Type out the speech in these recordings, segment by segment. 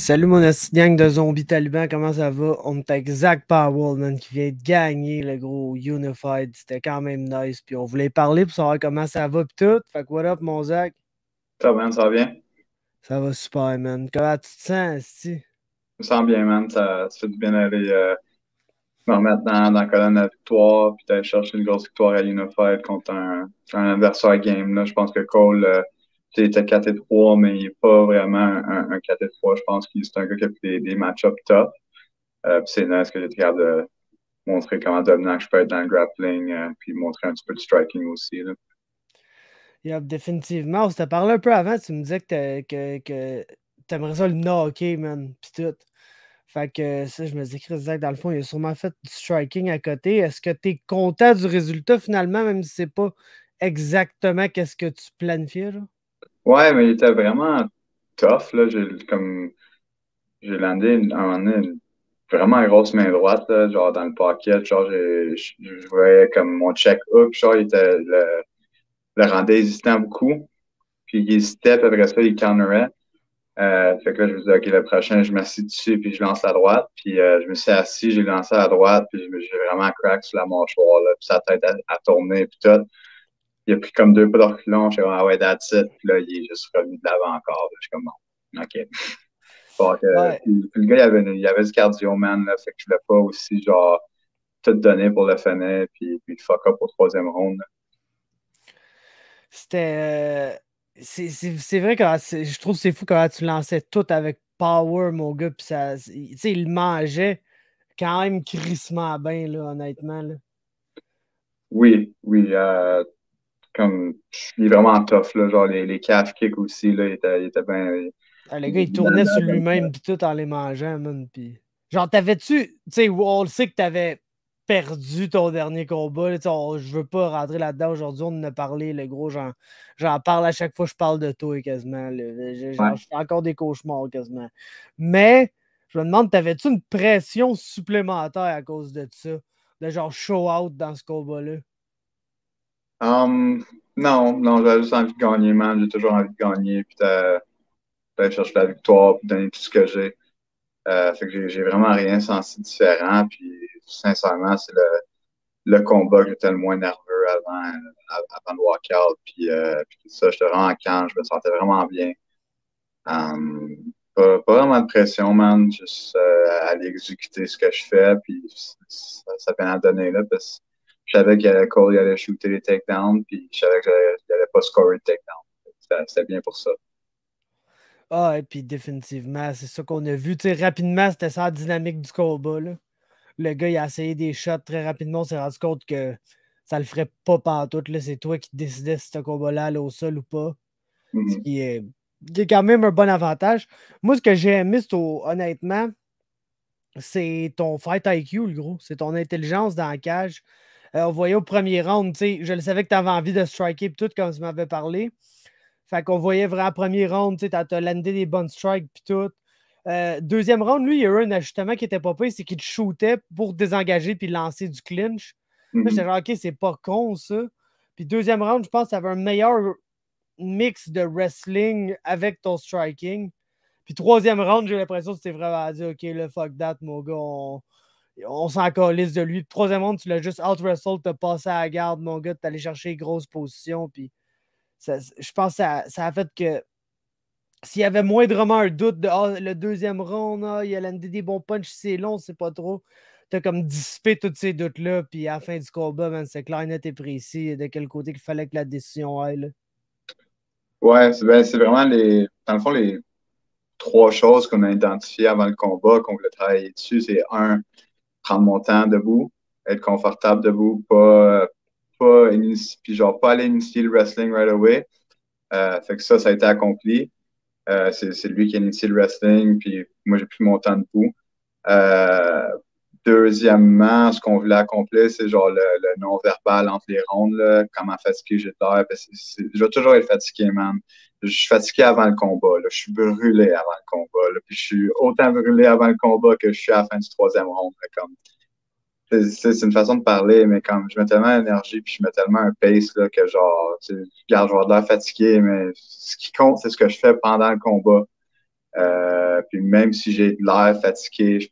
Salut mon esti gang de zombies talibans, comment ça va? On est avec Zach Powell, man, qui vient de gagner le gros Unified. C'était quand même nice. Puis on voulait parler pour savoir comment ça va pis tout. Fait que what up mon Zach? Ça va bien? Ça va super, man. Comment tu te sens, esti? Je me sens bien, man. Ça fait du bien d'aller me remettre dans la colonne de la victoire, puis d'aller chercher une grosse victoire à Unified contre un adversaire game. Là. Je pense que Cole, il était 4-3, mais il n'est pas vraiment un 4-3. Je pense que c'est un gars qui a fait des match-ups top. Puis c'est nice que j'ai été capable de montrer comment dominant je peux être dans le grappling, puis montrer un petit peu de striking aussi. Là. Yep, définitivement. On s'était parlé un peu avant, tu me disais que t'aimerais ça le hockey, man, pis tout. Fait que ça, je me dis, Chris Zach, dans le fond, il a sûrement fait du striking à côté. Est-ce que tu es content du résultat finalement, même si c'est pas exactement qu'est-ce que tu planifiais, là? Ouais, mais il était vraiment tough. Là. J'ai landé un moment donné vraiment grosse main droite, là, genre dans le pocket. Genre, je voyais comme mon check hook, genre, le rendait hésitant beaucoup. Puis il hésitait, puis après ça, il cornerait. Fait que là, je me disais, OK, le prochain, je m'assis dessus, puis je lance à droite. Puis je me suis assis, j'ai lancé à droite, puis j'ai vraiment crack sur la mâchoire, là, puis sa tête a tourné, puis tout. Il a pris comme deux pas de reculons. Je suis comme, ah ouais, that's it. Puis là, il est juste revenu de l'avant encore. Je suis comme, bon, OK. Ouais, Puis le gars, il avait du cardio, man, là, fait que je voulais pas aussi, genre, tout donner pour le finir, puis fuck up au troisième round. Là. c'était. C'est vrai que je trouve que c'est fou quand tu lançais tout avec power, mon gars, puis ça. Tu sais, il mangeait quand même crissement bien, là, honnêtement, là. Oui, oui, comme, il est vraiment tough, là, genre, les calf kicks aussi, là, il était bien. Ah, le gars, il tournait sur lui-même, puis tout en les mangeant, man. Puis... Genre, t'avais-tu. Tu sais, on le sait que t'avais perdu ton dernier combat. Là, je veux pas rentrer là-dedans aujourd'hui. On en a parlé, le gros. J'en parle à chaque fois que je parle de toi, quasiment. Là. Genre, Ouais. je fais encore des cauchemars, quasiment. Mais, je me demande, t'avais-tu une pression supplémentaire à cause de ça? De genre show out dans ce combat-là? Non, non, j'avais juste envie de gagner, man. J'ai toujours envie de gagner, puis d'aller chercher la victoire, puis donner tout ce que j'ai. Fait que j'ai vraiment rien senti différent, puis sincèrement, c'est le combat que j'étais le moins nerveux avant le walkout. Puis tout ça, j'étais vraiment calme, je me sentais vraiment bien. Um, pas vraiment de pression, man. Juste aller exécuter ce que je fais. Puis ça a bien donné là. Parce que je savais que Cole il allait shooter les takedowns. Puis je savais qu'il allait pas scorer de takedown. C'était bien pour ça. Ah, et puis définitivement, c'est ça qu'on a vu. Tu sais, rapidement, c'était ça la dynamique du combat, là. Le gars, il a essayé des shots très rapidement. On s'est rendu compte que ça le ferait pas pantoute. Là. C'est toi qui décidais si ce combat-là allait au sol ou pas. Ce Mhm. qui est quand même un bon avantage. Moi, ce que j'ai aimé, honnêtement, c'est ton fight IQ, le gros. C'est ton intelligence dans la cage. On voyait au premier round, tu sais, je le savais que tu avais envie de striker et tout, comme tu m'avais parlé. Fait qu'on voyait vraiment premier round, tu sais, t'as landé des bonnes strikes puis tout. Deuxième round, lui, il y a eu un ajustement qui était pas pire, c'est qu'il te shootait pour désengager puis lancer du clinch. Là, j'étais Mhm. genre, OK, c'est pas con, ça. Puis deuxième round, je pense que tu avais un meilleur mix de wrestling avec ton striking. Puis troisième round, j'ai l'impression que c'était vraiment dit, OK, le fuck that, mon gars, on s'en calisse de lui. Puis troisième round, tu l'as juste out-wrestle, t'as passé à la garde, mon gars, t'es allé chercher grosse position. Puis je pense que ça a fait que s'il y avait moindrement un doute de le deuxième round, il a landé des bons punches, c'est long, c'est pas trop. T'as comme dissipé tous ces doutes-là, puis à la fin du combat, man, c'est clair, net et précis de quel côté il fallait que la décision aille. Là. Ouais, c'est vraiment dans le fond, les trois choses qu'on a identifiées avant le combat, qu'on voulait travailler dessus. C'est un, prendre mon temps debout, être confortable debout, puis genre pas aller initier le wrestling right away. Fait que ça a été accompli. C'est lui qui a initié le wrestling, puis moi j'ai pris mon temps debout. Euh, Deuxièmement, ce qu'on voulait accomplir, c'est genre le non-verbal entre les rondes, là, comment fatigué j'ai l'air. Je vais toujours être fatigué, man. Je suis fatigué avant le combat. Là. Je suis brûlé avant le combat. Là. Puis je suis autant brûlé avant le combat que je suis à la fin du troisième round. Là, comme, c'est une façon de parler, mais comme je mets tellement d'énergie puis je mets tellement un pace là, que genre, regarde, je vais avoir de l'air fatigué, mais ce qui compte, c'est ce que je fais pendant le combat. Puis même si j'ai de l'air fatigué, je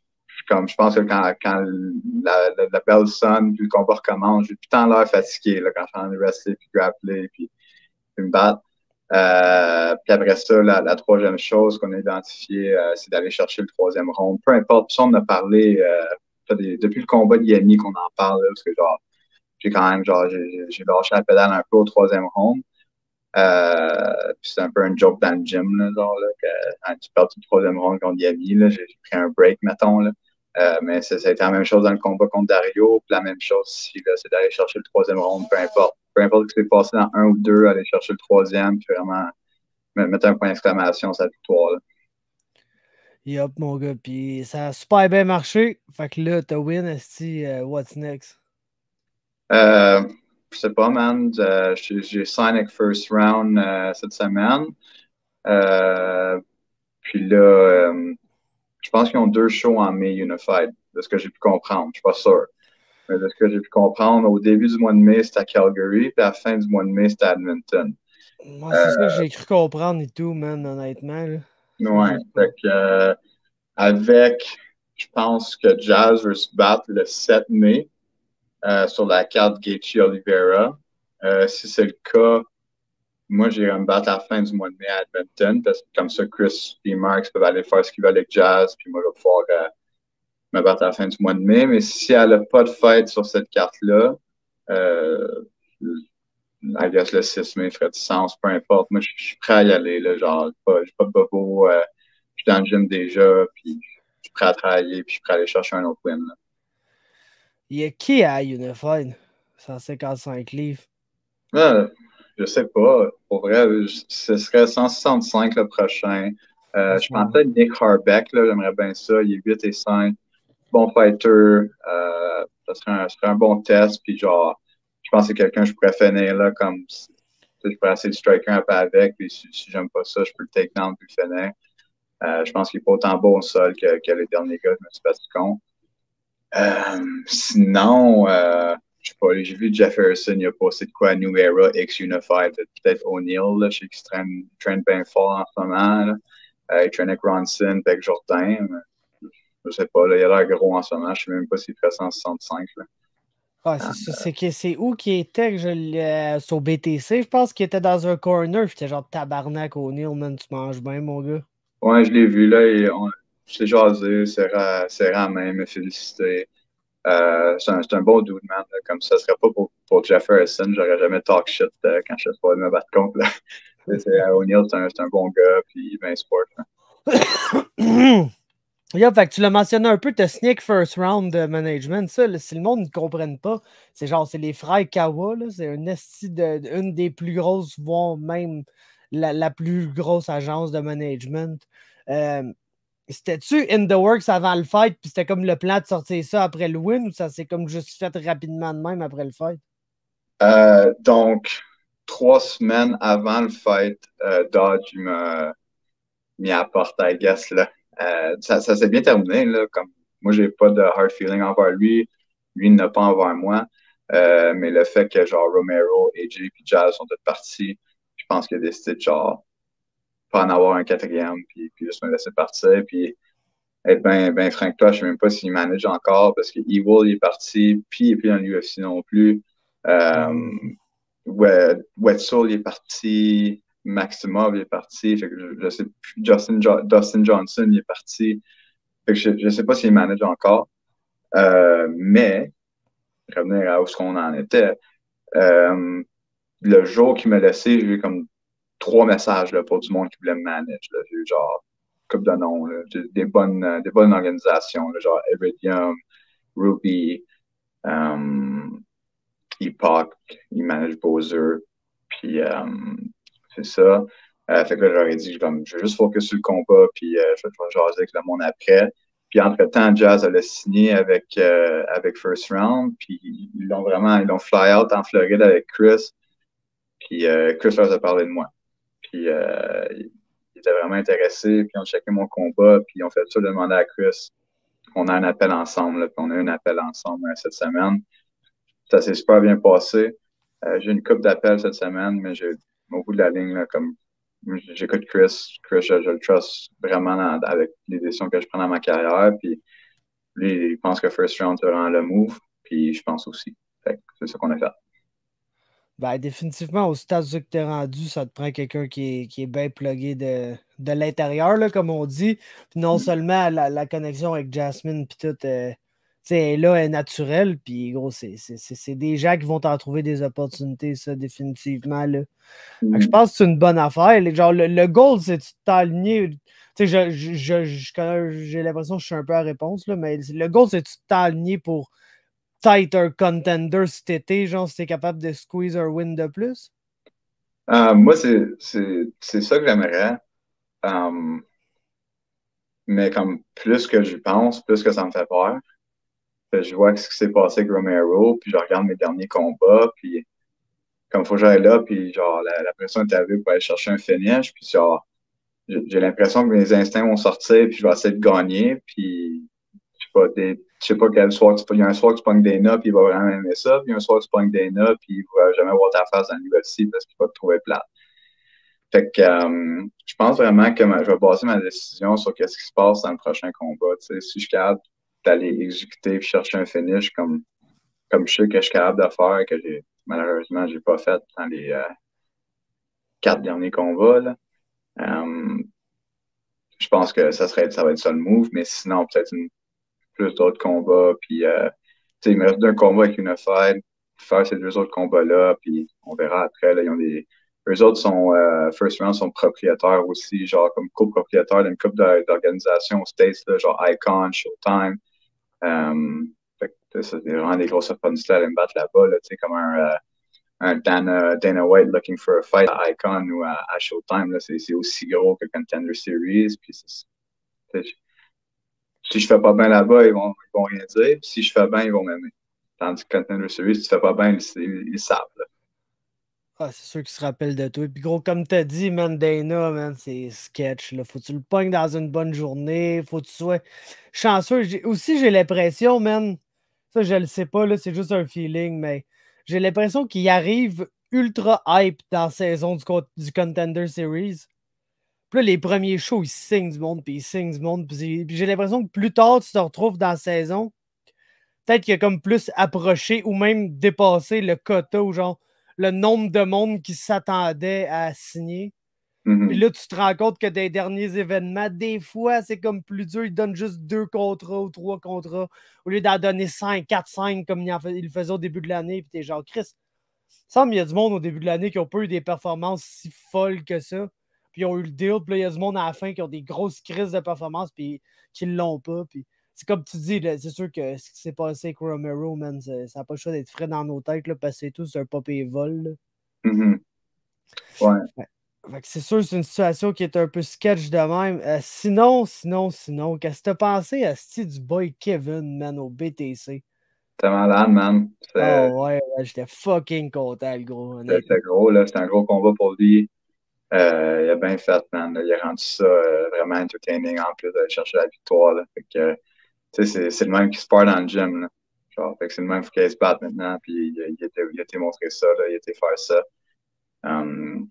pense que quand la belle sonne, puis le combat recommence, j'ai tout le temps l'air fatigué là, quand je suis en train de wrestler, puis grappler, puis me battre. Puis après ça, la troisième chose qu'on a identifiée, c'est d'aller chercher le troisième round. Peu importe, puis ça, on en a parlé depuis le combat de Yanni qu'on en parle, là, parce que genre, j'ai quand même, genre, j'ai lâché la pédale un peu au troisième round. Puis c'est un peu un joke dans le gym, là, genre, là, que quand tu perds le troisième round contre Yami, là, j'ai pris un break, mettons, là. Mais ça a été la même chose dans le combat contre Dario, puis la même chose ici, là, c'est d'aller chercher le troisième round, peu importe. Peu importe ce qui s'est passé dans un ou deux, aller chercher le troisième, puis vraiment mettre un point d'exclamation sur la victoire, là. Yup, mon gars. Puis ça a super bien marché. Fait que là, t'as win, esti, what's next? Euh, je sais pas, man. J'ai signé avec First Round cette semaine. Euh, puis là, je pense qu'ils ont deux shows en mai Unified, de ce que j'ai pu comprendre. Je suis pas sûr. Mais de ce que j'ai pu comprendre, au début du mois de mai, c'était à Calgary, puis à la fin du mois de mai, c'était à Edmonton. Moi, c'est ça que Euh, j'ai cru comprendre et tout, man, honnêtement. Là. Ça, ouais. j'ai pas. Fait que, avec, je pense que Jazz veut se battre le 7 mai sur la carte Gaethje Oliveira. Si c'est le cas, moi, j'irai me battre à la fin du mois de mai à Edmonton, parce que comme ça, Chris et Marks peuvent aller faire ce qu'ils veulent avec Jazz, puis moi, je vais pouvoir me battre à la fin du mois de mai. Mais si elle n'a pas de fête sur cette carte-là, euh, I guess le 6 mai ferait du sens, peu importe. Moi, je suis prêt à y aller, là, genre, j'ai pas de bobo, je suis dans le gym déjà, puis je suis prêt à travailler, puis je suis prêt à aller chercher un autre win, là. Il y a qui à Unified? 155 livres. Euh, je sais pas. Pour vrai, ce serait 165 le prochain. Je pensais à Nick Harbeck, là, j'aimerais bien ça. Il est 8 et 5. Bon fighter. Ça serait un bon test. Puis genre, je pense que c'est quelqu'un que je pourrais finir là, comme je pourrais essayer de striker un peu avec. Puis si j'aime pas ça, je peux le take down puis le finir. Je pense qu'il est pas autant beau au sol que les derniers gars, je me suis battu contre. Sinon, je sais pas, j'ai vu Jeff Harrison, il a posté de quoi, New Era, X Unified, peut-être O'Neill, là, je sais qu'il traîne bien fort en ce moment, là. Il traîne avec Ronson, avec Jourdain, mais je sais pas, là, il a l'air gros en ce moment, je sais même pas s'il fait 165, là. Ah, c'est ça. C'est où qui était que sur BTC? Je pense qu'il était dans un corner. J'étais genre tabarnak au Neil, man. Tu manges bien, mon gars. Ouais, je l'ai vu, là, je l'ai jasé, c'est à main, me féliciter. C'est un bon dude, man, là. Comme ça serait pas pour Jeff Harrison, j'aurais jamais talk shit quand je suis pas de me battre contre, là. O'Neill, c'est un bon gars, puis il est bien sport, là. Yeah, fait que tu l'as mentionné un peu, t'as sneak first round de management. Ça, là, si le monde ne comprenne pas, c'est genre, c'est les frères Kawa, là, c'est une une des plus grosses, voire même la plus grosse agence de management. Euh, C'était-tu in the works avant le fight, puis c'était comme le plan de sortir ça après le win, ou ça s'est comme juste fait rapidement de même après le fight? Donc, 3 semaines avant le fight, Dodge m'a mis à la porte, I guess, là. Ça s'est bien terminé, là. Comme, moi, j'ai pas de hard feeling envers lui. Lui, il n'a pas envers moi. Mais le fait que, genre, Romero, AJ et Jazz sont tous partis, je pense qu'il a décidé de, genre, pas en avoir un quatrième, puis juste me laisser partir. Puis être ben franc avec toi, je sais même pas s'il manage encore, parce que Evil, il est parti, puis il est plus dans l'UFC non plus. Euh, Wetzel, il est parti. Maximov, il est parti. Fait que je sais plus. Dustin Johnson, il est parti. Fait que je ne sais pas s'il manage encore. Mais, revenir à où ce qu'on en était. Euh, le jour qu'il m'a laissé, j'ai eu comme 3 messages là, pour du monde qui voulait me manager, là. J'ai eu genre couple de noms, là. Des bonnes organisations, là, genre Iridium, Ruby, Epoch, ils managent Bowser. Puis c'est ça. Fait que là, j'aurais dit, comme, je vais juste focus sur le combat, puis je vais jaser avec le monde après. Puis entre-temps, Jazz a signé avec First Round, puis ils l'ont fly out en Floride avec Chris, puis Chris leur a parlé de moi. Puis ils étaient vraiment intéressés, puis ils ont checké mon combat, puis ils ont fait ça demander à Chris. On a un appel ensemble, là, puis on a eu un appel ensemble cette semaine. Ça s'est super bien passé. J'ai une coupe d'appels cette semaine, mais au bout de la ligne, là, comme j'écoute Chris. Chris, je le trust vraiment avec les décisions que je prends dans ma carrière. Puis lui, il pense que first round, c'est vraiment le move. Puis je pense aussi. Fait que c'est ça qu'on a fait. Ben, définitivement, au stade où tu es rendu, ça te prend quelqu'un qui est bien plugué de l'intérieur, là, comme on dit. Puis non seulement la connexion avec Jasmine, puis tout, tu sais, elle est là, elle est naturelle. Puis gros, c'est des gens qui vont t'en trouver des opportunités, ça, définitivement. Là. Fait que je Mhm. pense que c'est une bonne affaire. Genre, le goal, c'est de t'aligner. Tu sais, j'ai l'impression que je suis un peu à réponse, là, mais le goal, c'est de t'aligner pour peut-être un contender cet été, genre, si t'es capable de squeeze un win de plus? Moi, c'est ça que j'aimerais. Euh, mais comme plus que j'y pense, plus que ça me fait peur. Je vois ce qui s'est passé avec Romero, puis je regarde mes derniers combats, puis comme faut que j'aille là, puis genre la pression est arrivée pour aller chercher un finish, puis genre j'ai l'impression que mes instincts vont sortir, puis je vais essayer de gagner, puis je sais pas quel soir il y a un soir que tu pognes Dana, puis il va vraiment aimer ça, puis il y a un soir que tu pognes Dana, puis il va jamais voir ta face dans l'UFC parce qu'il va te trouver plate. Fait que je pense vraiment que je vais baser ma décision sur qu'est-ce qui se passe dans le prochain combat. Tu sais, si je suis capable d'aller exécuter puis chercher un finish comme je sais que je suis capable de faire, que malheureusement j'ai pas fait dans les 4 derniers combats, là. Euh, je pense que ça va être ça le move, mais sinon peut-être plus d'autres combats. Puis tu sais, il me reste 2 combats avec une fight, faire ces 2 autres combats-là, puis on verra après. Là, ils ont eux autres sont, first round, sont propriétaires aussi, genre comme copropriétaires d'une couple d'organisations aux States, là, genre Icon, Showtime. Fait que, c'est vraiment des grosses opportunités à aller me battre là-bas, là, tu sais, comme un Dana White looking for a fight à Icon ou à Showtime, là, c'est aussi gros que Contender Series. Puis si je fais pas bien là-bas, ils vont rien dire. Puis si je fais bien, ils vont m'aimer. Tandis que Contender Series, si tu fais pas bien, ils savent. Là. Ah, c'est sûr qu'il se rappelle de toi. Puis gros, comme t'as dit, man, Dana, man, c'est sketch. Là. Faut que tu le pognes dans une bonne journée. Faut que tu sois chanceux. Aussi, j'ai l'impression, man, ça, je le sais pas, là, c'est juste un feeling, mais j'ai l'impression qu'il arrive ultra hype dans la saison du Contender Series. Puis là, les premiers shows, ils signent du monde, puis ils signent du monde. Puis j'ai l'impression que plus tard, tu te retrouves dans la saison, peut-être qu'il a comme plus approché ou même dépassé le quota ou genre le nombre de monde qui s'attendait à signer. Puis Mhm. là, tu te rends compte que des derniers événements, des fois, c'est comme plus dur. Ils donnent juste 2 contrats ou 3 contrats au lieu d'en donner 5, 4, 5 comme il le faisait au début de l'année. Puis t'es genre, Chris, il semble qu'il y a du monde au début de l'année qui n'a pas eu des performances si folles que ça. Puis ils ont eu le deal. Puis là, il y a du monde à la fin qui ont des grosses crises de performance puis qui ne l'ont pas. Puis c'est comme tu dis, c'est sûr que ce qui s'est passé avec Romero, man, ça n'a pas le choix d'être frais dans nos têtes là, parce que c'est tout, c'est un pop et vol. Là. Mhm. Ouais, Ouais. Fait que c'est sûr, c'est une situation qui est un peu sketch de même. Sinon, qu'est-ce que t'as pensé à du boy Kevin, man, au BTC? c'était malade, man. Oh ouais, j'étais fucking content, le gros, C'était honnêtement. gros, là. C'était un gros combat pour lui. Il a bien fait, man. Il a rendu ça vraiment entertaining en plus d'aller chercher la victoire. Là. Fait que, tu sais, c'est le même qui se part dans le gym. Là. Genre, fait que c'est le même qu'il se batte maintenant. Puis il a été montré ça, là. Il a été faire ça. Um,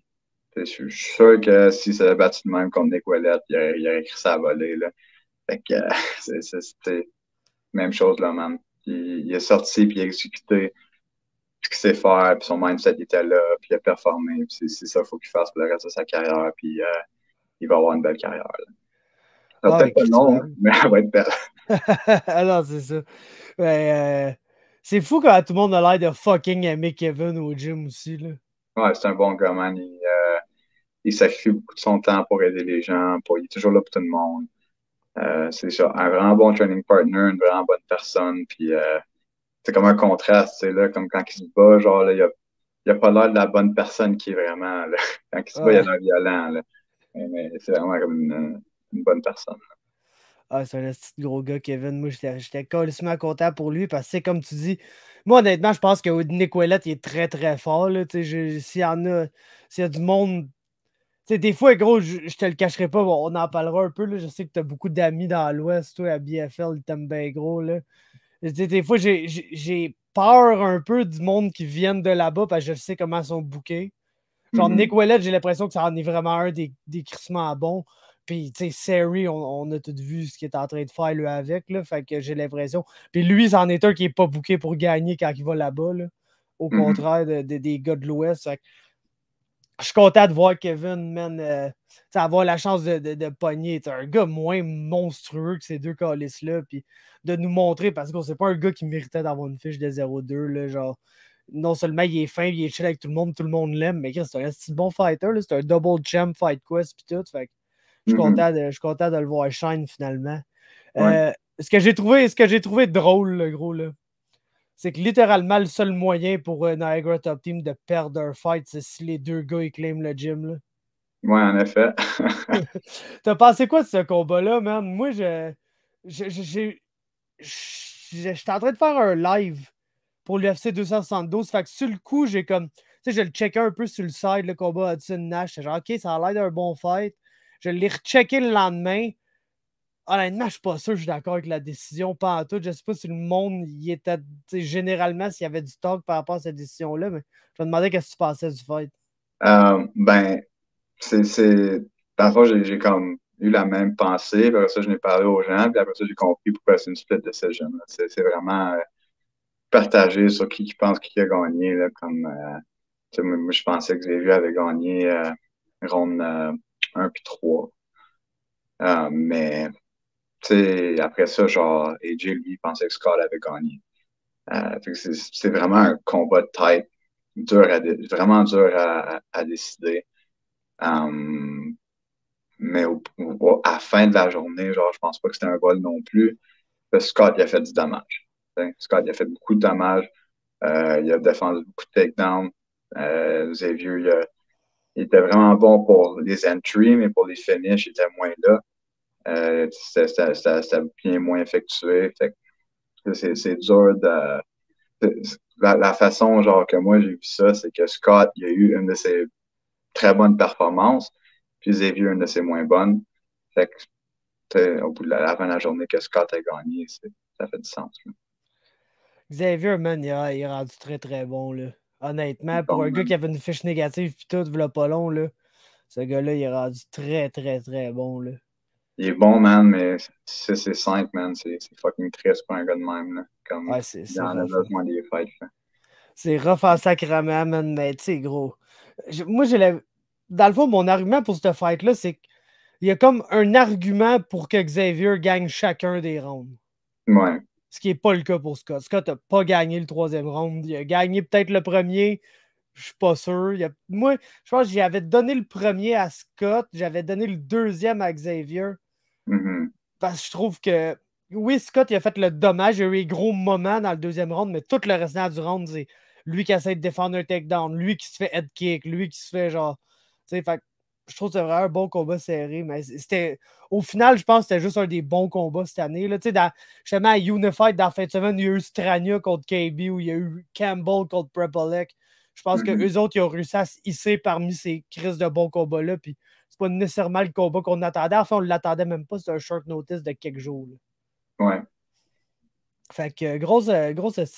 je suis sûr que si ça avait battu de même contre Nick Ouellet, il aurait écrit ça à voler. Là. Fait que c'était même chose là, man. Il est sorti puis il a exécuté ce qu'il sait faire, puis son mindset était là, puis il a performé. Puis c'est ça qu'il faut qu'il fasse pour le reste de sa carrière, puis il va avoir une belle carrière. Là. Ça va Ah, peut-être pas long, écriture. mais elle va être belle. Alors, c'est ça. Ouais, c'est fou quand tout le monde a l'air de fucking aimer Kevin au gym aussi, là. Ouais, c'est un bon gars, man. Il sacrifie beaucoup de son temps pour aider les gens, il est toujours là pour tout le monde. C'est ça, un vraiment bon training partner, une vraiment bonne personne, puis c'est comme un contraste, c'est là, comme quand il se bat, genre, là, il a pas l'air de la bonne personne qui est vraiment, là. Quand il se bat, il a Ouais. l'air violent, là. Mais c'est vraiment comme une bonne personne. Ah, c'est un petit gros gars, Kevin. Moi, j'étais colissement content pour lui parce que c'est comme tu dis. Moi, honnêtement, je pense que Nick Ouellet, il est très, très fort. Là, s'il y a du monde. Tu sais, des fois, gros, je te le cacherai pas, bon, on en parlera un peu. Là, je sais que tu as beaucoup d'amis dans l'Ouest, toi, à BFL, ils t'aiment bien gros. Là. Tu sais, des fois, j'ai peur un peu du monde qui viennent de là-bas parce que je sais comment ils sont bookés. Genre, Nick Ouellet, j'ai l'impression que ça en est vraiment un des crissements bons. Puis, tu sais, Seri, on a tous vu ce qu'il est en train de faire, lui, avec, là. Fait que j'ai l'impression. Puis lui, c'en est un qui est pas booké pour gagner quand il va là-bas, là. Au contraire des gars de l'Ouest. Fait que je suis content de voir Kevin, man, avoir la chance de pogner. C'est un gars moins monstrueux que ces deux calices-là. Puis de nous montrer, parce que c'est pas un gars qui méritait d'avoir une fiche de 0-2, là. Genre, non seulement il est fin, il est chill avec tout le monde l'aime, mais c'est un bon fighter, c'est un double champ fight quest pis tout. Fait que je suis content de le voir shine finalement. Ouais. Ce que j'ai trouvé drôle, le gros, là, c'est que littéralement le seul moyen pour Niagara Top Team de perdre un fight, c'est si les deux gars ils claiment le gym. Là. Ouais, en effet. T'as pensé quoi de ce combat-là, man? Moi, j'étais en train de faire un live pour l'UFC 272. Fait que sur le coup, j'ai comme. Tu sais, je le checkais un peu sur le side, le combat Hudson-Nash. J'étais genre, OK, ça a l'air d'un bon fight. Je l'ai rechecké le lendemain. Honnêtement, je suis pas sûr que je suis d'accord avec la décision. Pas en tout. Je sais pas si le monde y était. Généralement, s'il y avait du talk par rapport à cette décision-là, mais je me demandais qu'est-ce que tu pensais du fight. Ben, c'est. Parfois, j'ai comme eu la même pensée, puis après ça, je n'ai parlé aux gens, puis après ça, j'ai compris pourquoi c'est une split decision. C'est vraiment partagé sur qui pense qui a gagné, là, comme moi, je pensais que Xavier avait gagné ronde 1 puis 3. Mais après ça, genre, AJ, lui, pensait que Scott avait gagné. Fait que c'est vraiment un combat de tête vraiment dur à décider. Mais à la fin de la journée, genre, je pense pas que c'était un vol non plus. Parce que Scott, il a fait du dommage. Scott, il a fait beaucoup de dommages. Il a défendu beaucoup de takedowns. Xavier, il était vraiment bon pour les entries, mais pour les finishes, il était moins là. C'était bien moins effectué. Fait que c'est dur de. La façon genre que moi j'ai vu ça, c'est que Scott, il a eu une de ses très bonnes performances, puis Xavier une de ses moins bonnes. Fait que au bout de la fin de la journée que Scott a gagné, ça fait du sens. Là. Xavier, man, il est rendu très très bon. Là. Honnêtement, pour Bon, un gars man. qui avait une fiche négative puis tout, v'là pas long, là, ce gars-là, il est rendu très très très bon. Là. Il est bon, man, mais 6 et 5, man, c'est fucking triste pour un gars de même. Là. Comme, Ouais, il c'est en a rough. Hein. besoin des fights. Là. C'est rough en sacrament, man, mais tu sais, gros. Moi, dans le fond, mon argument pour cette fight-là, c'est qu'il y a comme un argument pour que Xavier gagne chacun des rounds. Ouais. Ce qui n'est pas le cas pour Scott. Scott n'a pas gagné le troisième round. Il a gagné peut-être le premier. Je suis pas sûr. Moi, je pense que j'avais donné le premier à Scott. J'avais donné le deuxième à Xavier. Mm-hmm. Parce que je trouve que oui, Scott il a fait le dommage. Il y a eu des gros moments dans le deuxième round, mais tout le restant du round, c'est lui qui essaie de défendre un takedown, lui qui se fait head kick, lui qui se fait genre. Tu sais, fait je trouve que c'est vraiment un bon combat serré, mais c'était. Au final, je pense que c'était juste un des bons combats cette année. Là. Tu sais, justement, à Unified, dans la fin de semaine, il y a eu Strania contre KB ou il y a eu Campbell contre Prepolek. Je pense Mm-hmm. qu'eux autres, ils ont réussi à se hisser parmi ces crises de bons combats-là. Puis c'est pas nécessairement le combat qu'on attendait. Enfin, on ne l'attendait même pas. C'était un short notice de quelques jours. Là. Ouais. Fait que grosse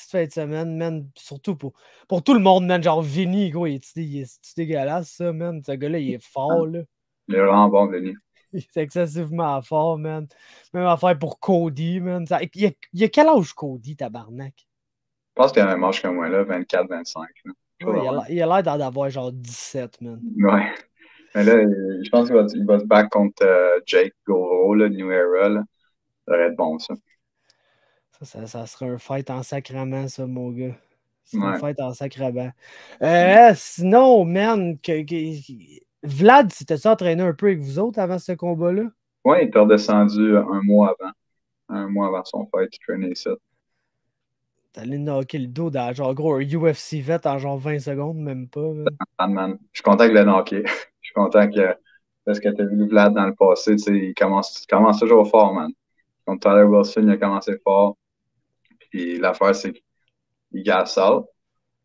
fin de semaine, man. Surtout pour tout le monde, man. Genre Vinny, gros, il est dégueulasse, ça, man. Ce gars-là, il est fort, là. Il est vraiment bon, Denis. Il est excessivement fort, man. Même affaire pour Cody, man. Il a quel âge, Cody, tabarnak? Je pense qu'il y a un même âge que moi, là, 24-25. Ouais, il a l'air d'en avoir genre 17, man. Ouais. Mais là, je pense qu'il va se battre contre Jake Goro, le New Era. Là. Ça va être bon, ça. Ça sera un fight en sacrament, ça, mon gars. Ça sera un Ouais. fight en sacrament. Sinon, man, Vlad, s'était-tu entraîné un peu avec vous autres avant ce combat-là? Ouais, il était redescendu un mois avant. Un mois avant son fight, il traînait ça. T'es allé knocker le dos dans genre gros un UFC vet en genre 20 secondes, même pas, man. Man. Je suis content qu'il l'ait knocké. Je suis content que. Parce que t'as vu Vlad dans le passé, tu sais, il commence toujours fort, man. Contre Tyler Wilson, il a commencé fort. Puis l'affaire, c'est qu'il gas out.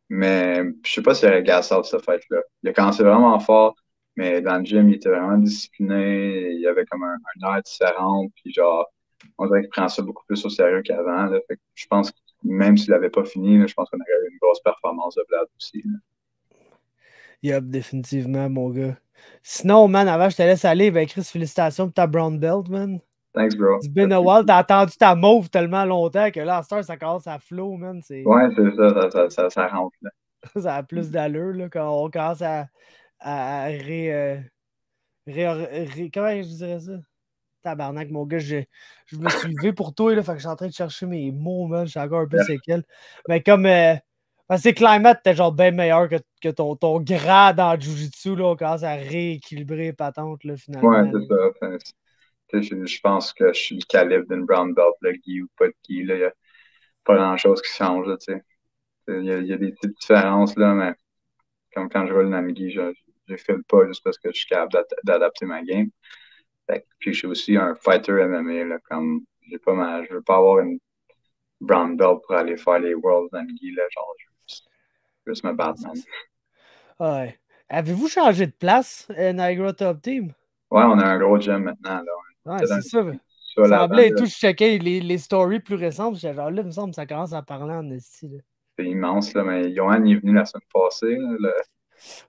Mais je sais pas s'il aurait gas out cette fight-là. Il a commencé vraiment fort, mais dans le gym, il était vraiment discipliné. Il avait comme un air différent. Puis genre, on dirait qu'il prend ça beaucoup plus au sérieux qu'avant. Là. Fait que je pense que même s'il n'avait pas fini, là, je pense qu'on aurait eu une grosse performance de Vlad aussi. Là. Yup, définitivement, mon gars. Sinon, man, avant je te laisse aller, ben Chris, félicitations pour ta brown belt, man. Thanks, bro. It's been a while, t'as attendu ta mauve tellement longtemps que là, à cette heure, ça commence à flow, man. Ouais, c'est ça rentre, là. Ça a plus d'allure, là, quand on commence à comment je dirais ça? Tabarnak, mon gars, je me suis levé pour toi, là, fait que je suis en train de chercher mes mots, man. Je suis encore un peu séquel. Mais comme, parce que Climate était genre bien meilleur que ton grade en Jiu-Jitsu, là. On commence à rééquilibrer les patentes, là, Ouais, finalement. c'est ça. Enfin, je pense que je suis le calibre d'une brown belt, le Guy ou pas de Guy, là. Il n'y a pas grand-chose qui change, là, tu sais. Il y a des petites différences, là, mais comme quand je roule une Guy, je file pas juste parce que je suis capable d'adapter ma game. Puis je suis aussi un fighter MMA, là, comme je veux pas avoir une brown belt pour aller faire les Worlds Guy, là, genre, je veux juste me battre, man. Ouais. Avez-vous changé de place, Niagara Top Team? Ouais, on a un gros gym maintenant, là. Ouais, c'est ça. Sur Ça l'avant, semblait et là, tout, je checkais les stories plus récentes. J'étais genre là, il me semble que ça commence à parler en esti, là. c'est immense, là, mais Johan est venu la semaine passée, là, le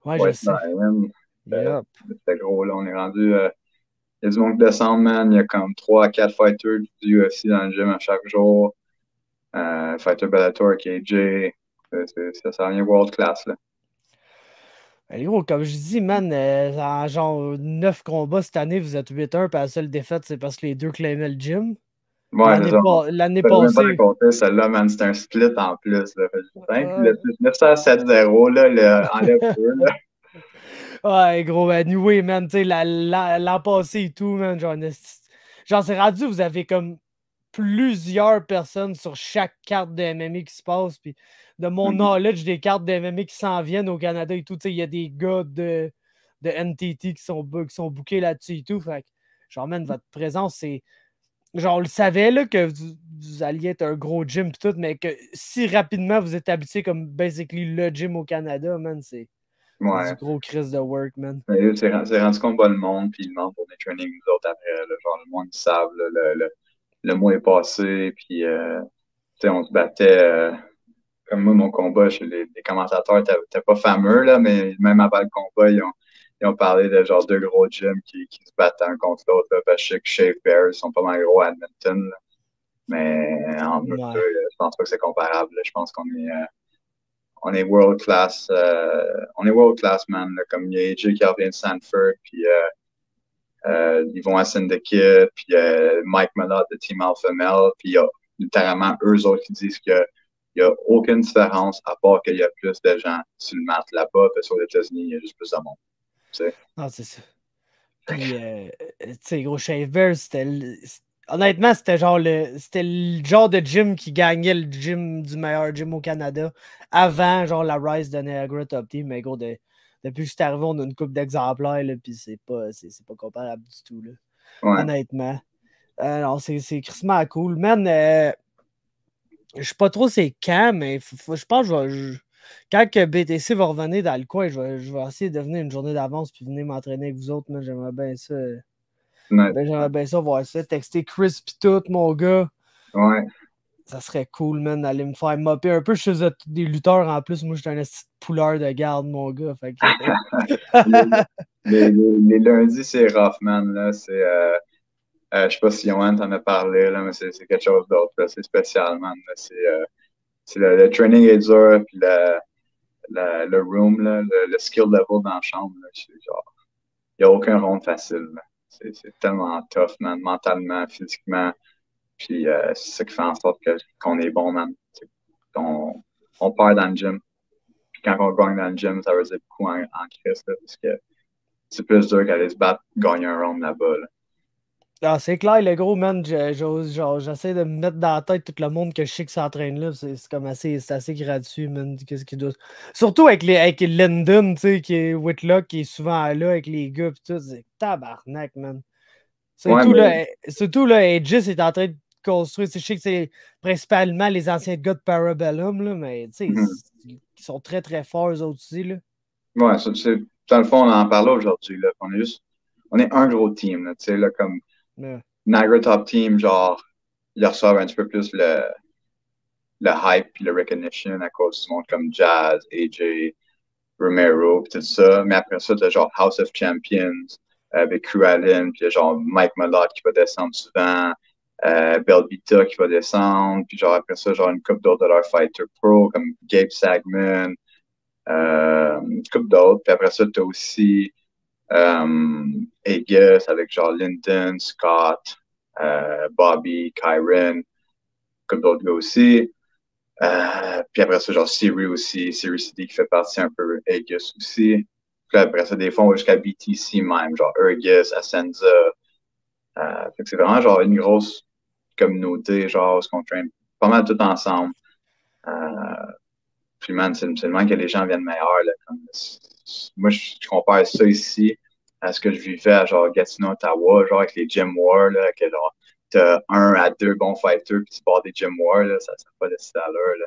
Ouais, je White sais. Lion. Yup. C'était gros, là, on est rendu, il y a du monde qui descend, man, il y a comme 3 à 4 fighters du UFC dans le gym à chaque jour. Fighter Bellator, KJ, ça vient world class, là. Ben, gros, comme je dis, man, en genre 9 combats cette année, vous êtes 8-1, puis la seule défaite, c'est parce que les deux claimaient le gym. Ouais, c'est ça. L'année Je ne même pas passée. raconter celle-là, man. C'était un split en plus. Là. Fait que, hein, Ouais, 907-0, là, enlève deux, là. ouais, gros, anyway, man, tu sais, l'an passé et tout, man, genre, c'est rendu, vous avez comme plusieurs personnes sur chaque carte de MMA qui se passe, puis de mon knowledge des cartes de MMA qui s'en viennent au Canada et tout, tu sais, il y a des gars de NTT qui sont bookés là-dessus et tout, fait que, genre, man, votre présence, c'est genre, on le savait là, que vous alliez être un gros gym pis tout, mais que si rapidement vous établissez comme basically le gym au Canada, man, c'est du Ouais. gros crise de work, man. Mais là, c'est rendu qu'on bat le monde, puis le monde pour des trainings, nous autres, après. Là, genre, le monde, ils savent, là, le mois est passé, puis, tu sais, on se battait. Comme moi, mon combat, chez les commentateurs n'étaient pas fameux, là, mais même avant le combat, ils ont parlé de genre deux gros gyms qui se battent un contre l'autre. Là, parce que je sais que Shave Bears sont pas mal gros à Edmonton. Là. Mais en deux, Ouais. je pense pas que c'est comparable. Là. Je pense on est world class. On est world class, man. Là. Comme il y a AJ qui revient de Sanford, puis ils vont à Syndicate, puis Mike Malott de Team Alpha Male, puis il y a littéralement eux autres qui disent que il n'y a aucune différence à part qu'il y a plus de gens sur le mat là-bas, parce qu'aux États-Unis, il y a juste plus de monde. Tu sais. Non, c'est ça. Puis, tu sais, gros, Shave Bear, honnêtement, c'était le genre de gym qui gagnait le gym du meilleur gym au Canada avant, genre, la rise de Niagara Top Team. Mais gros, depuis que c'est arrivé, on a une coupe d'exemplaires, là, puis c'est pas comparable du tout, là. Ouais. Honnêtement. Non, c'est crissement cool. Man, je sais pas trop c'est quand, mais je pense que quand que BTC va revenir dans le coin, je vais essayer de venir une journée d'avance puis venir m'entraîner avec vous autres. Moi, j'aimerais bien ça. Ouais. Ben, j'aimerais bien ça voir ça. Texter Chris pis tout, mon gars. Ouais. Ça serait cool, man, d'aller me faire mopper un peu. Je faisais des lutteurs en plus. Moi, j'étais un petit pouleur de garde, mon gars. Fait que... les lundis, c'est rough, man. Là. Je sais pas si Johan t'en a parlé, là, mais c'est quelque chose d'autre. C'est spécial, man. C'est le training est dur, puis le room, là, le skill level dans la chambre, là, genre, il n'y a aucun round facile. C'est tellement tough, man, mentalement, physiquement. Puis c'est ça qui fait en sorte qu'on est bon, man. On perd dans le gym. Puis quand on gagne dans le gym, ça veut dire beaucoup en crise, là, parce que c'est plus dur qu'aller se battre, gagner un round là-bas. Là. Ah, c'est clair, le gros, man. J'essaie de me mettre dans la tête tout le monde que je sais qui s'entraîne là. C'est comme c'est assez gratuit, man. Qu'est-ce qu'il doit... Surtout avec Linden, tu sais, qui est Whitlock, qui est souvent là avec les gars, pis tout. C'est tabarnak, man. Surtout, là, Aegis est en train de construire. Je sais que c'est principalement les anciens gars de Parabellum, là, mais tu sais, ils sont très, très forts, eux autres aussi, là. Ouais, dans le fond, on en parlait aujourd'hui. On est un gros team, là, tu sais, là, comme Ouais. Niagara Top Team, genre, ils reçoivent un petit peu plus le hype et le recognition à cause du monde comme Jazz, AJ, Romero, pis tout ça. Mais après ça, t'as genre House of Champions avec Crew Allen, puis genre Mike Malott qui va descendre souvent, Belvita qui va descendre, puis genre après ça, genre une couple d'autres de leurs Fighter Pro comme Gabe Sagman, une couple d'autres. Puis après ça, t'as aussi Aegis avec genre Lyndon, Scott, Bobby, Kyron, comme d'autres gars aussi. Puis après ça, genre Siri aussi, Siri City qui fait partie un peu Aegis aussi. Puis après ça, des fois, on va jusqu'à BTC même, genre Urgis, Ascenza. Fait que c'est vraiment genre une grosse communauté, genre, où on traîne pas mal tout ensemble. Euh, Puis man, c'est le moment que les gens viennent meilleurs. Là, comme, moi, je compare ça ici à ce que je vivais à genre Gatineau, Ottawa, genre avec les Gym Wars, là, que genre, t'as 1 à 2 bons fighters, puis tu pars des Gym Wars, là, ça n'a pas de style à l'heure, là.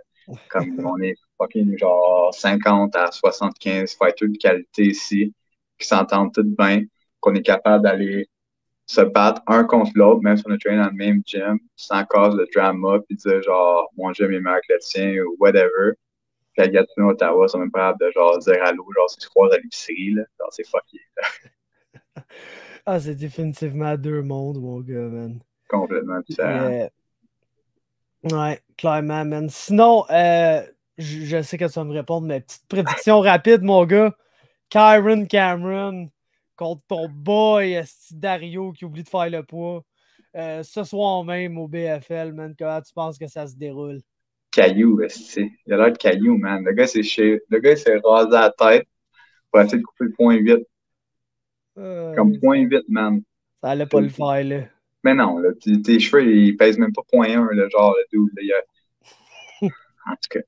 Comme on est fucking genre 50 à 75 fighters de qualité ici, qui s'entendent tous bien, qu'on est capable d'aller se battre un contre l'autre, même si on est traîné dans le même gym, sans cause de drama, puis dire genre mon gym est meilleur que le tien ou whatever. Puis à Gatineau, Ottawa, ils sont même pas capables de genre dire allô, genre si tu croises à l'épicerie, là, genre c'est fucké, Ah, c'est définitivement deux mondes, mon gars, man. complètement différent. Yeah. Ouais, clairement, man. Sinon, je sais que tu vas me répondre, mais petite prédiction rapide, mon gars. Kyron Cameron contre ton boy esti Dario qui oublie de faire le poids. Ce soir même au BFL, man. Comment tu penses que ça se déroule? Caillou, c'est. Il a l'air de caillou, man. Le gars, il s'est rasé la tête pour essayer de couper le point 8. Comme point 8, man. Ça allait pas le faire, là. Mais non, là, tes cheveux, ils pèsent même pas point 1, le genre, le dude, là, en tout cas.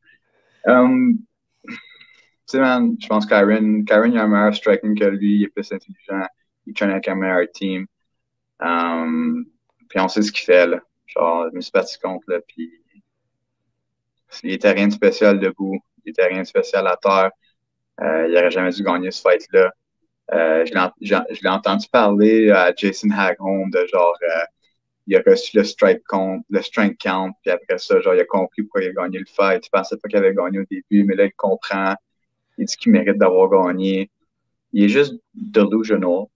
Tu sais, man, je pense Kyron, il a un meilleur striking que lui, il est plus intelligent, il traîne avec un meilleur team. Puis on sait ce qu'il fait, là. Genre, je me suis battu contre, là, puis il était rien de spécial debout, il était rien de spécial à terre. Il n'aurait jamais dû gagner ce fight-là. Je l'ai entendu parler à Jason Hagholm de genre, il a reçu le strike count, puis après ça, genre, il a compris pourquoi il a gagné le fight. Il pensait pas qu'il avait gagné au début, mais là, il comprend. Il dit qu'il mérite d'avoir gagné. Il est juste delusional.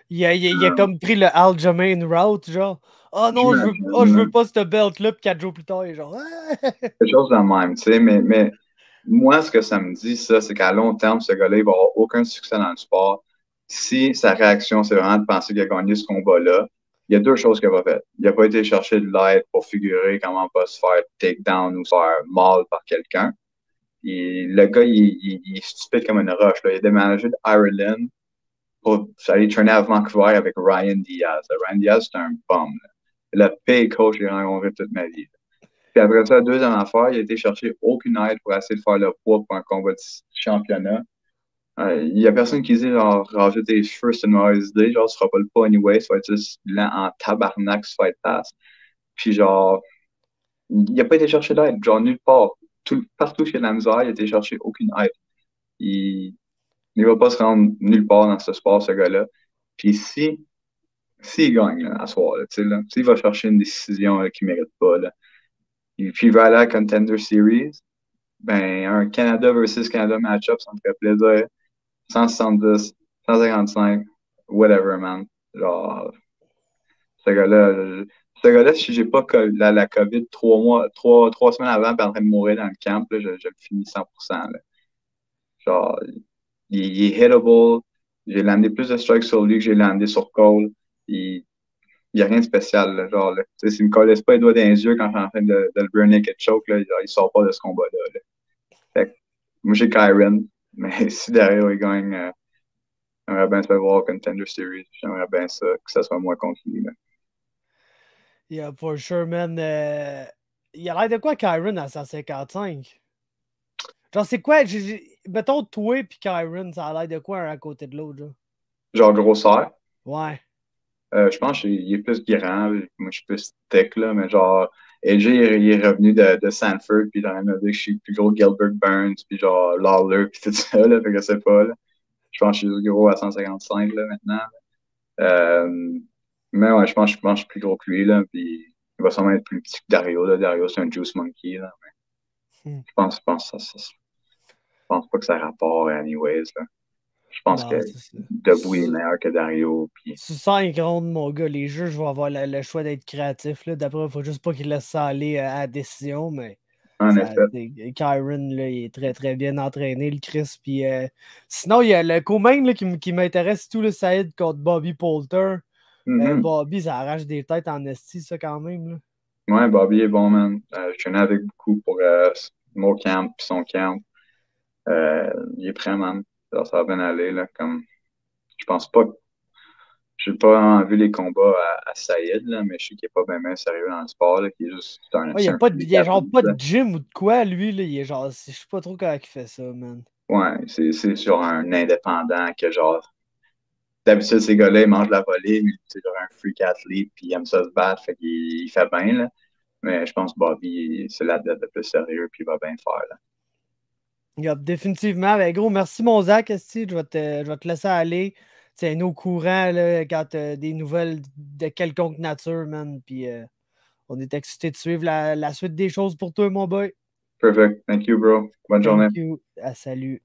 Il a comme pris le Aljamain route, genre. Oh non, je veux pas cette belt-là, puis 4 jours plus tard, il est genre. Quelque chose de même, tu sais, mais moi, ce que ça me dit, ça, c'est qu'à long terme, ce gars-là, il va avoir aucun succès dans le sport. Si sa réaction, c'est vraiment de penser qu'il a gagné ce combat-là, il y a deux choses qu'il va faire. Il n'a pas été chercher de l'aide pour figurer comment pas se faire take down ou se faire mal par quelqu'un. Le gars, il est stupide comme une roche, là. Il a déménagé d'Ireland pour aller traîner à Vancouver avec Ryan Diaz. Ryan Diaz, c'est un bum, là. Le pire coach que j'ai rencontré toute ma vie. Puis après ça, la deuxième affaire, il a été chercher aucune aide pour essayer de faire le poids pour un combat de championnat. Il n'y a personne qui dit, genre, rajoute tes cheveux, c'est une mauvaise idée. Genre, tu feras pas le poids anyway, ça va être juste lent en tabarnak, ce fight pass. Puis genre, il n'a pas été chercher d'aide, genre nulle part. Partout chez la misère, il a été chercher aucune aide. Il ne va pas se rendre nulle part dans ce sport, ce gars-là. Puis s'il gagne là, à soir, là, s'il va chercher une décision qu'il ne mérite pas, là, puis il va aller à la Contender Series, ben, un Canada versus Canada match-up, ça me ferait plaisir. 170, 155, whatever, man. Genre, ce gars-là, si j'ai pas la COVID 3 semaines avant, puis en train de mourir dans le camp, là, je le finis 100%. Là. Genre, il est hittable. J'ai landé plus de strikes sur lui que j'ai landé sur Cole. Il n'y a rien de spécial. Là, genre, là. S'il me collait pas les doigts dans les yeux quand je suis en train de le burn naked choke, là, il sort pas de ce combat-là. Là. Fait que, moi, j'ai Kyron, mais si derrière il gagne, j'aimerais bien se faire voir au Contender Series. J'aimerais bien ça, que ça soit moi contre lui. Là. Yeah, for sure, man. Il a l'air de quoi, Kyron, à 155? Genre, c'est quoi? Mettons, toi et Kyron, ça a l'air de quoi un à côté de l'autre, genre? Genre grosseur. Ouais. Je pense qu'il est plus grand. Moi, je suis plus tech, là, mais genre, AJ, il est revenu de Sanford, puis dans me dire que je suis le plus gros Gilbert Burns, puis genre Lawler, puis tout ça, là, fait que c'est pas, là. Je pense que je suis gros à 155, là, maintenant. Mais ouais, je pense que je suis plus gros que lui, là, puis il va sûrement être plus petit que Dario, là. Dario, c'est un Juice Monkey, là. Hmm. Je pense que ça. pense pas que ça rapporte anyways, là. Je pense que Non, c'est ça. Debout est meilleur que Dario. Puis... Sur 5 rondes, mon gars, les jeux, je vais avoir le choix d'être créatif. Là. D'après, il faut juste pas qu'il laisse ça aller à la décision, mais En ça, effet. Kyron, là, il est très très bien entraîné, le Chris. Puis, sinon, il y a le co-main là, qui m'intéresse tout, le Saïd contre Bobby Poulter. Bobby, ça arrache des têtes en esti, ça, quand même. Là. Ouais, Bobby est bon, man. Je connais avec beaucoup pour mon camp puis son camp. Il est prêt, man. Alors, ça va bien aller, là. Comme... Je pense pas. J'ai pas vu les combats à Saïd, là, mais je sais qu'il est pas bien sérieux dans le sport, là, qu'il est juste Ouais, c'est un il y a genre pas là. de gym ou de quoi, lui. Là, il est genre, je sais pas trop comment il fait ça, man. Ouais, c'est genre un indépendant que genre. D'habitude, ces gars-là, ils mangent la volée, mais c'est genre un freak athlete, puis il aime ça se battre, fait qu'il il fait bien, là. Mais je pense que Bobby, c'est l'athlète le plus sérieux, puis il va bien faire, là. Yup, définitivement. Ben, gros, merci, mon Zach. Esti. Je vais te laisser aller. Tiens-nous au courant là, quand tu as des nouvelles de quelconque nature, man. Puis on est excités de suivre la suite des choses pour toi, mon boy. Perfect. Thank you, bro. Bonne journée. Thank you. Salut.